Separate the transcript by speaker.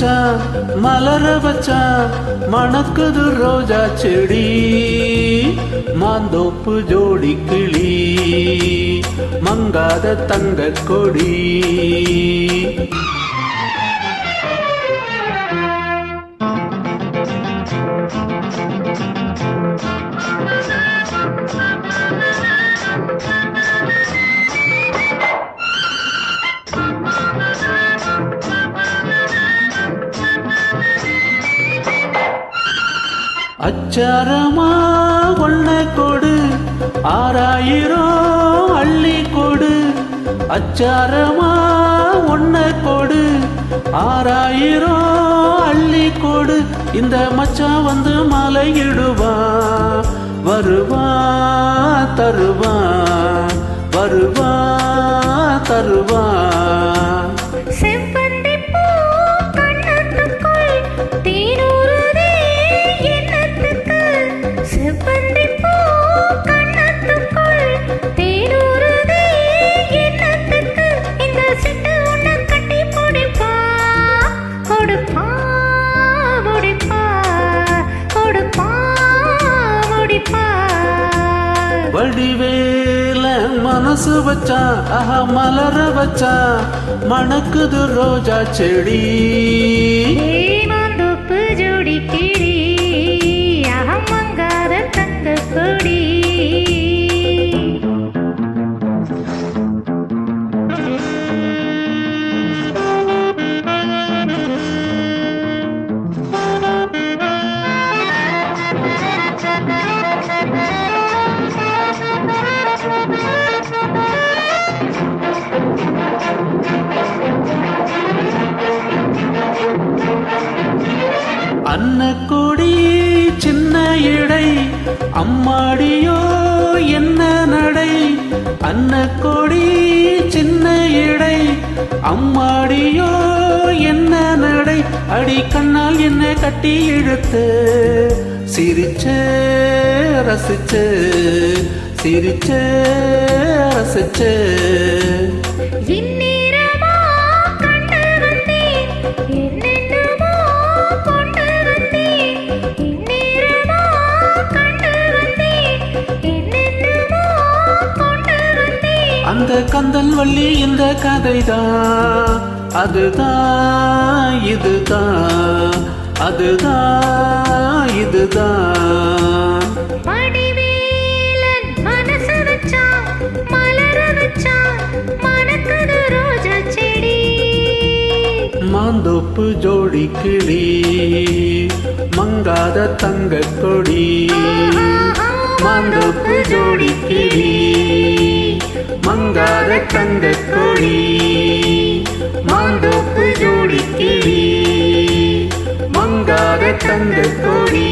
Speaker 1: வச்சான் மலர வச்சான் மணக்குது ரோஜா செடி மாந்தோப்பு ஜோடி கிளி மங்காத தங்க கொடி அச்சாரமா ஒன்ன கொடு 6000 அள்ளி கொடு அச்சாரமா ஒன்ன கொடு 6000 அள்ளி கொடு இந்த மச்சான் வந்து மலையிடுவா வருவா தருவா வருவா தருவா வடிவேல மனசு வச்சா மலர வச்சா மணக்குது ரோஜா செடி
Speaker 2: மாந்தோப்பு ஜோடி கிளி மங்காத தங்க கொடி
Speaker 1: அன்ன கொடி சின்ன இடை அம்மாடியோ என்ன நடை அன்ன கொடி சின்ன இடை அம்மாடியோ என்ன நடை அடி கண்ணால் என்ன கட்டி இழுத்து சிரிச்சே ரசிச்சே சிரிச்சே ரசிச்சே அந்த கந்தல் வள்ளி இந்த கதைதான் அதுதான் இதுதான் அதுதான் இதுதான்
Speaker 2: வடிவேலன் மனசு வச்சான் மலர வச்சான் மணக்குது ரோஜா செடி
Speaker 1: மாந்தோப்பு ஜோடி கிளி மங்காத தங்க கொடி மாந்தோப்பு ஜோடி கிளி மங்காத தங்க கொடி மாந்தோப்பு ஜோடி கிளி மங்காத தங்க கொடி